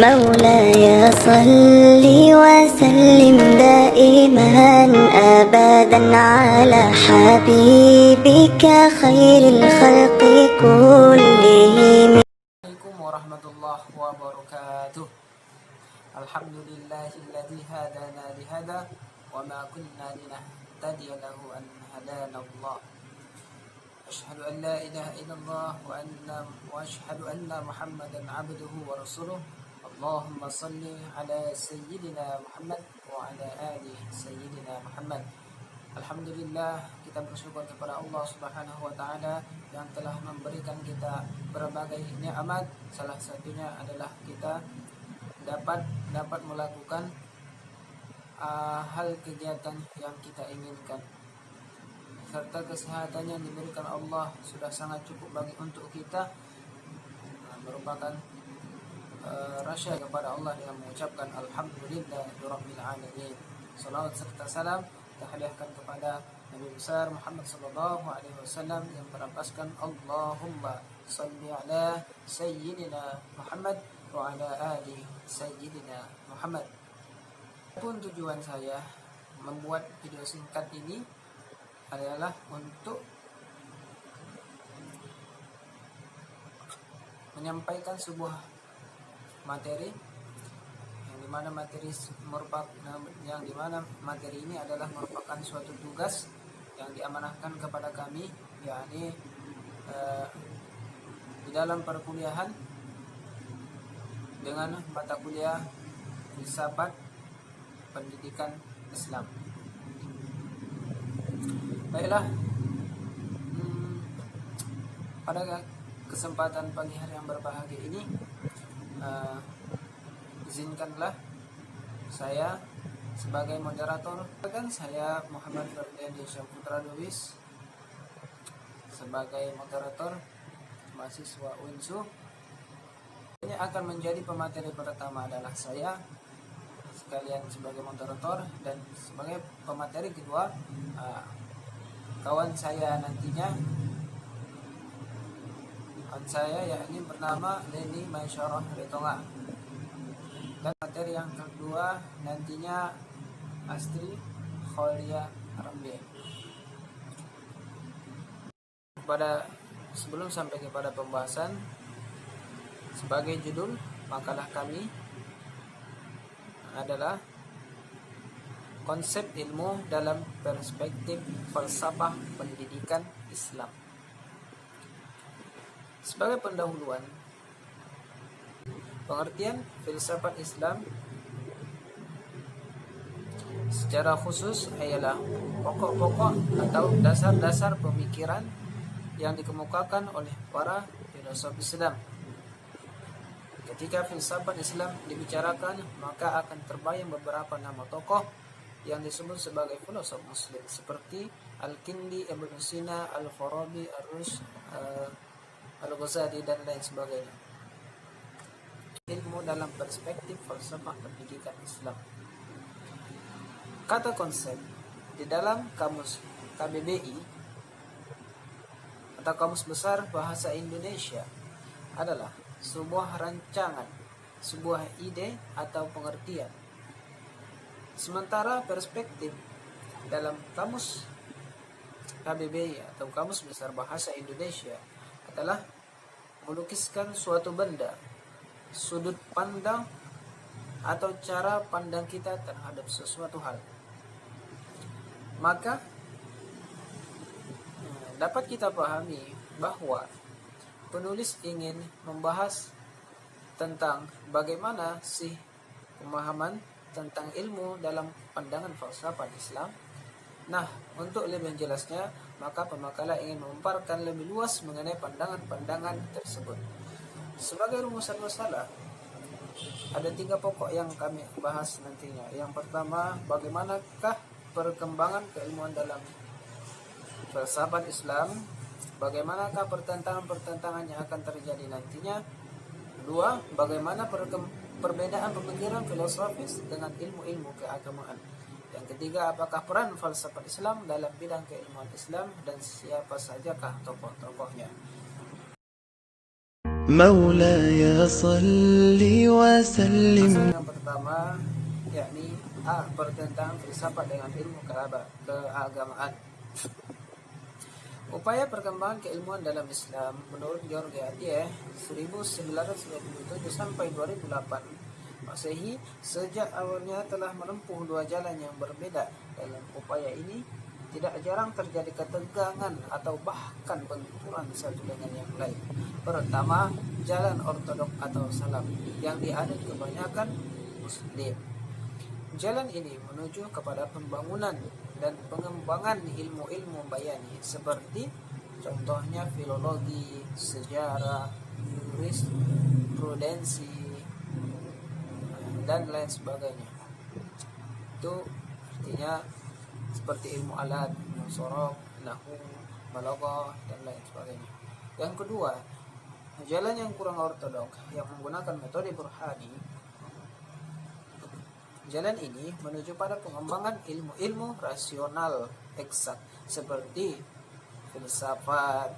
مولاي صل وسلم دائما أبدا على حبيبك خير الخلق كلهم. Assalamualaikum warahmatullahi wabarakatuh. Alhamdulillahilladzi hadana lihada wa ma kunna linahtadiya lahu an hadana Allah. Asyhadu an la ilaha illallah wa asyhadu anna Muhammadan abduhu wa rasuluh. Allahumma salli ala sayyidina Muhammad wa ala ali sayyidina Muhammad. Alhamdulillah, kita bersyukur kepada Allah Subhanahu wa taala yang telah memberikan kita berbagai nikmat. Salah satunya adalah kita dapat melakukan hal kegiatan yang kita inginkan, serta kesehatan yang diberikan Allah sudah sangat cukup bagi untuk kita, merupakan rasa kepada Allah dengan mengucapkan alhamdulillahirabbil alamin. Salawat serta salam terhadiahkan kepada Nabi besar Muhammad sallallahu alaihi wasallam yang berapaskan Allahumma shalli ala sayyidina Muhammad wa ala ali sayyidina Muhammad. Pun tujuan saya membuat video singkat ini adalah untuk menyampaikan sebuah materi yang dimana materi ini adalah merupakan suatu tugas yang diamanahkan kepada kami, yakni di dalam perkuliahan dengan mata kuliah filsafat pendidikan Islam. Baiklah, pada kesempatan pagi hari yang berbahagia ini, izinkanlah saya sebagai moderator, dan saya Muhammad Ferdiandi Syahputra Lubis sebagai moderator mahasiswa UINSU. Ini akan menjadi pemateri pertama adalah saya sekalian sebagai moderator, dan sebagai pemateri kedua kawan saya nantinya, yakni bernama Leni Maisyarah Ritonga. Dan materi yang kedua nantinya Astri Kholia Rambe. Sebelum sampai kepada pembahasan, sebagai judul makalah kami adalah konsep ilmu dalam perspektif falsafah pendidikan Islam. Sebagai pendahuluan, pengertian filsafat Islam secara khusus ialah pokok-pokok atau dasar-dasar pemikiran yang dikemukakan oleh para filosof Islam. Ketika filsafat Islam dibicarakan, maka akan terbayang beberapa nama tokoh yang disebut sebagai filosof Muslim seperti Al-Kindi, Ibnu Sina, Al-Farabi, Ar-Rushd, Al-Ghazali dan lain sebagainya. Ilmu dalam perspektif falsafah pendidikan Islam. Kata konsep di dalam kamus KBBI atau Kamus Besar Bahasa Indonesia adalah sebuah rancangan, sebuah ide atau pengertian. Sementara perspektif dalam kamus KBBI atau Kamus Besar Bahasa Indonesia adalah melukiskan suatu benda, sudut pandang atau cara pandang kita terhadap sesuatu hal. Maka dapat kita pahami bahwa penulis ingin membahas tentang bagaimana sih pemahaman tentang ilmu dalam pandangan falsafah Islam. Nah, untuk lebih jelasnya, maka pemakalah ingin memaparkan lebih luas mengenai pandangan-pandangan tersebut. Sebagai rumusan masalah, ada 3 pokok yang kami bahas nantinya. Yang pertama, bagaimanakah perkembangan keilmuan dalam filsafat Islam, bagaimanakah pertentangan-pertentangan yang akan terjadi nantinya. Kedua, bagaimana perbedaan pemikiran filosofis dengan ilmu-ilmu keagamaan. Yang ketiga, apakah peran falsafat Islam dalam bidang keilmuan Islam dan siapa sajakah tokoh-tokohnya. مولاي صل وسلم. Asal yang pertama yakni bertentang filsafat dengan ilmu keagamaan. Upaya perkembangan keilmuan dalam Islam menurut George Atiyeh 1927 sampai 2008 Masehi, sejak awalnya telah menempuh dua jalan yang berbeda. Dalam upaya ini tidak jarang terjadi ketegangan atau bahkan benturan satu dengan yang lain. Pertama, jalan ortodok atau salaf yang dianut kebanyakan muslim. Jalan ini menuju kepada pembangunan dan pengembangan ilmu-ilmu bayani seperti contohnya filologi, sejarah, jurisprudensi, dan lain sebagainya. Itu artinya seperti ilmu alat, ilmu sorof, nahwu, balaghah, dan lain sebagainya. Yang kedua, jalan yang kurang ortodok yang menggunakan metode burhani. Jalan ini menuju pada pengembangan ilmu-ilmu rasional eksak seperti filsafat,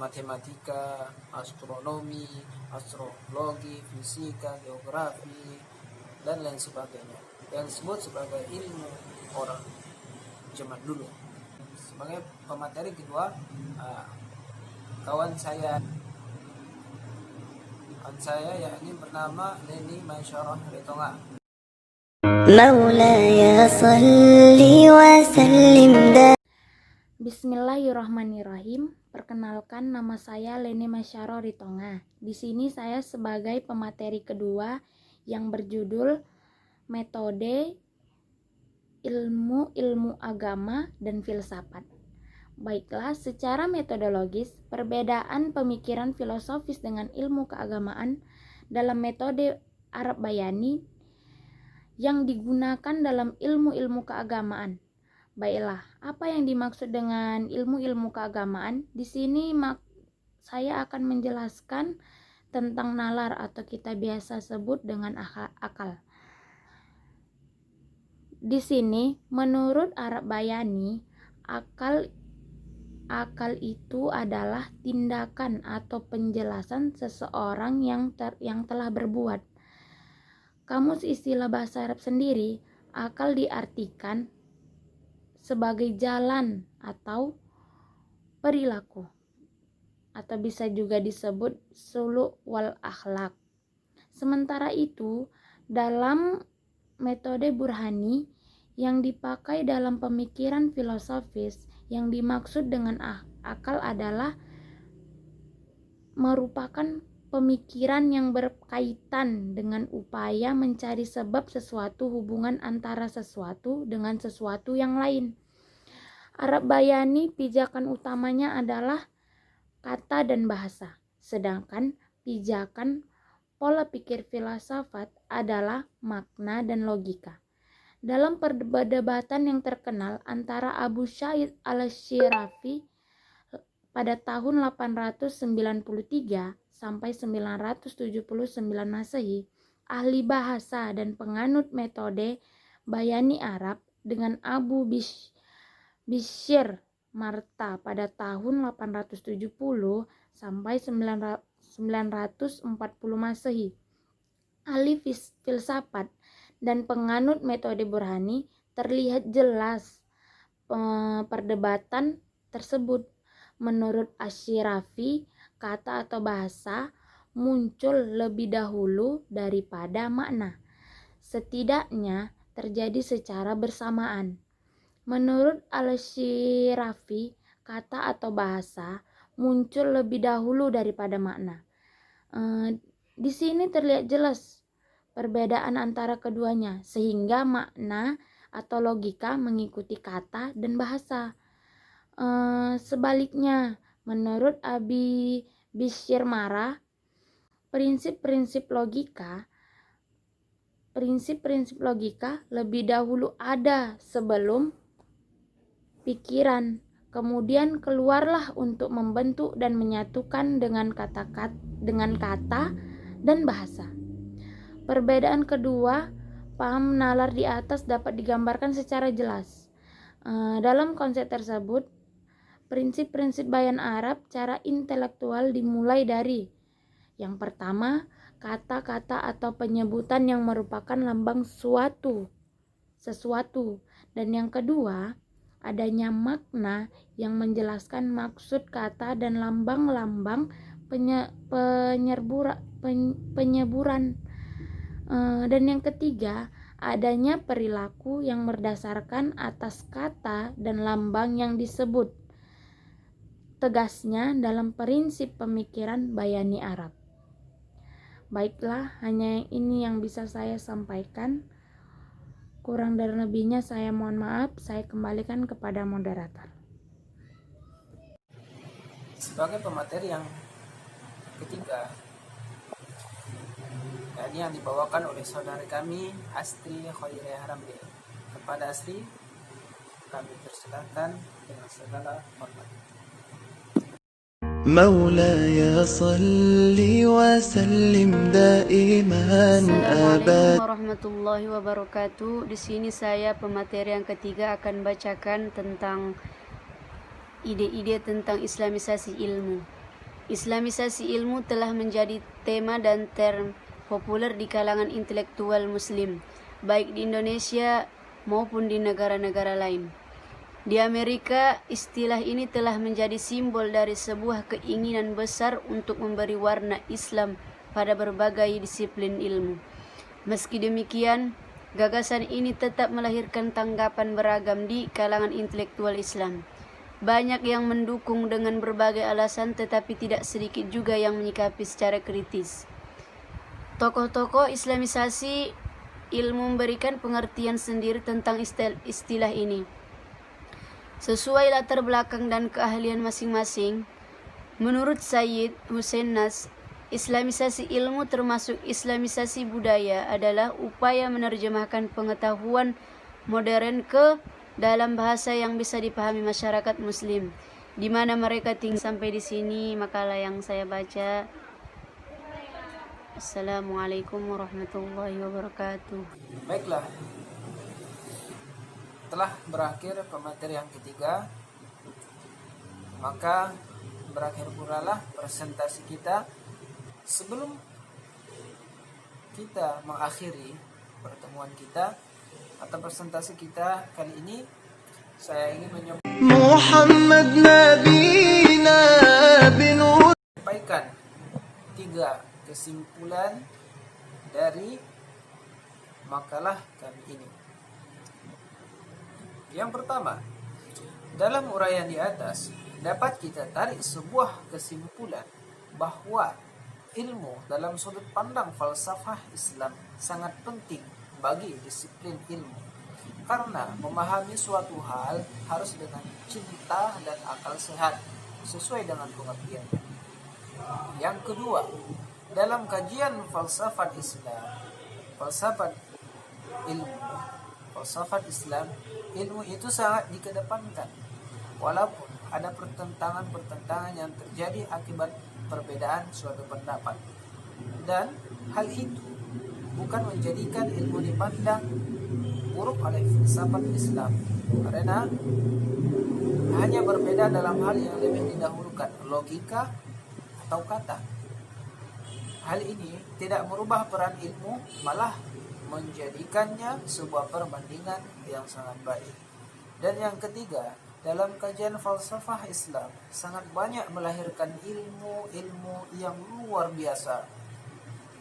matematika, astronomi, astrologi, fisika, geografi, dan lain sebagainya, yang disebut sebagai ilmu orang zaman dulu. Sebagai pemateri kedua, kawan saya yakni bernama Leni Masyarah Ritonga. مولاي صل وسلم Bismillahirrahmanirrahim. Perkenalkan, nama saya Leni Masyarah Ritonga. Di sini saya sebagai pemateri kedua yang berjudul Metode Ilmu Agama dan Filsafat. Baiklah, secara metodologis, perbedaan pemikiran filosofis dengan ilmu keagamaan dalam metode Arab Bayani yang digunakan dalam ilmu-ilmu keagamaan. Baiklah, apa yang dimaksud dengan ilmu-ilmu keagamaan? Di sini saya akan menjelaskan tentang nalar atau kita biasa sebut dengan akal. Di sini, menurut Arab Bayani, akal itu adalah tindakan atau penjelasan seseorang yang telah berbuat. Kamus istilah bahasa Arab sendiri, akal diartikan sebagai jalan atau perilaku, atau bisa juga disebut suluk wal akhlak. Sementara itu, dalam metode burhani yang dipakai dalam pemikiran filosofis, yang dimaksud dengan akal adalah merupakan pemikiran yang berkaitan dengan upaya mencari sebab sesuatu, hubungan antara sesuatu dengan sesuatu yang lain. Arab Bayani pijakan utamanya adalah kata dan bahasa, sedangkan pijakan pola pikir filsafat adalah makna dan logika. Dalam perdebatan yang terkenal antara Abu Sa'id al-Syirafi pada tahun 893 sampai 979 Masehi, ahli bahasa dan penganut metode Bayani Arab, dengan Abu Bishr Marta pada tahun 870 sampai 940 Masehi, ahli filsafat dan penganut metode burhani, terlihat jelas perdebatan tersebut. Menurut Asy-Syirafi, kata atau bahasa muncul lebih dahulu daripada makna, setidaknya terjadi secara bersamaan. Menurut Al-Syirafi, kata atau bahasa muncul lebih dahulu daripada makna. Di sini terlihat jelas perbedaan antara keduanya, sehingga makna atau logika mengikuti kata dan bahasa. Sebaliknya, menurut Abi Bishr Marah, prinsip-prinsip logika lebih dahulu ada sebelum pikiran, kemudian keluarlah untuk membentuk dan menyatukan dengan kata dan bahasa. Perbedaan kedua, paham nalar di atas dapat digambarkan secara jelas. Dalam konsep tersebut, Prinsip-prinsip bayan Arab cara intelektual dimulai dari yang pertama, kata-kata atau penyebutan yang merupakan lambang sesuatu. Dan yang kedua, adanya makna yang menjelaskan maksud kata dan lambang-lambang penyeburan. Dan yang ketiga, adanya perilaku yang berdasarkan atas kata dan lambang yang disebut. Tegasnya dalam prinsip pemikiran bayani Arab. Baiklah, hanya ini yang bisa saya sampaikan. Kurang dan lebihnya saya mohon maaf. Saya kembalikan kepada moderator. Sebagai pemateri yang ketiga, ini yang dibawakan oleh saudari kami Astri Khairiyah Ramli. Kepada Astri kami persilakan dengan segala hormat. مولاي صل وسلم دائما Assalamualaikum أبدا. warahmatullahi wabarakatuh. Di sini saya pemateri yang ketiga akan bacakan tentang ide-ide tentang islamisasi ilmu. Islamisasi ilmu telah menjadi tema dan term populer di kalangan intelektual muslim, baik di Indonesia maupun di negara-negara lain. Di Amerika, istilah ini telah menjadi simbol dari sebuah keinginan besar untuk memberi warna Islam pada berbagai disiplin ilmu. Meski demikian, gagasan ini tetap melahirkan tanggapan beragam di kalangan intelektual Islam. Banyak yang mendukung dengan berbagai alasan, tetapi tidak sedikit juga yang menyikapi secara kritis. Tokoh-tokoh islamisasi ilmu memberikan pengertian sendiri tentang istilah ini, sesuai latar belakang dan keahlian masing-masing. Menurut Sayyid Hussein Nas, islamisasi ilmu termasuk islamisasi budaya adalah upaya menerjemahkan pengetahuan modern ke dalam bahasa yang bisa dipahami masyarakat muslim di mana mereka tinggal. Sampai di sini makalah yang saya baca. Assalamualaikum warahmatullahi wabarakatuh. Baiklah, telah berakhir pemateri yang ketiga, maka berakhir pula lah presentasi kita. Sebelum kita mengakhiri pertemuan kita atau presentasi kita kali ini, saya ingin محمد نبينا بنور. menyampaikan 3 kesimpulan dari makalah kami ini. Yang pertama, dalam uraian di atas dapat kita tarik sebuah kesimpulan bahwa ilmu dalam sudut pandang falsafah Islam sangat penting bagi disiplin ilmu, karena memahami suatu hal harus dengan cinta dan akal sehat sesuai dengan pengertiannya. Yang kedua, dalam kajian falsafat Islam, falsafat Islam, ilmu itu sangat dikedepankan, walaupun ada pertentangan yang terjadi akibat perbedaan suatu pendapat. Dan hal itu bukan menjadikan ilmu dipandang buruk oleh filsafat Islam, karena hanya berbeda dalam hal yang lebih didahulukan, logika atau kata. Hal ini tidak merubah peran ilmu, malah menjadikannya sebuah perbandingan yang sangat baik. Dan yang ketiga, dalam kajian falsafah Islam sangat banyak melahirkan ilmu-ilmu yang luar biasa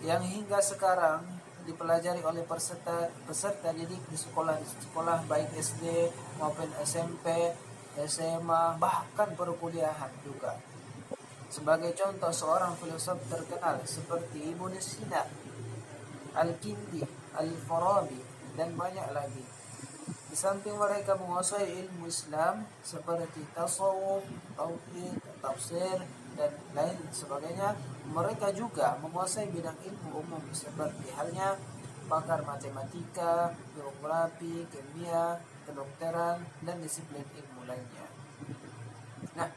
yang hingga sekarang dipelajari oleh peserta didik di sekolah baik SD maupun SMP, SMA, bahkan perkuliahan juga. Sebagai contoh, seorang filosof terkenal seperti Ibnu Sina, Al-Kindi, Al-Farabi, dan banyak lagi. Di samping mereka menguasai ilmu Islam seperti tasawuf, tauhid, tafsir, dan lain sebagainya, mereka juga menguasai bidang ilmu umum seperti halnya pakar matematika, geografi, kimia, kedokteran, dan disiplin ilmu lainnya. Nah,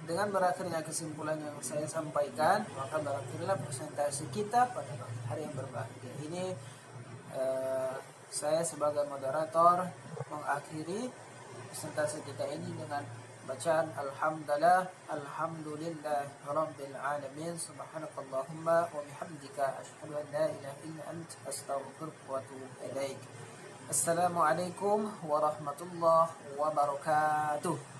dengan berakhirnya kesimpulan yang saya sampaikan, maka berakhirlah presentasi kita pada hari yang berbahagia ini. Saya sebagai moderator mengakhiri presentasi kita ini dengan bacaan Alhamdulillah Rabbil Alamin. Subhanakallahumma wa bihamdika asyhadu an la ilaha illa anta astaghfiruka wa atubu ilaik. Assalamualaikum warahmatullahi wabarakatuh.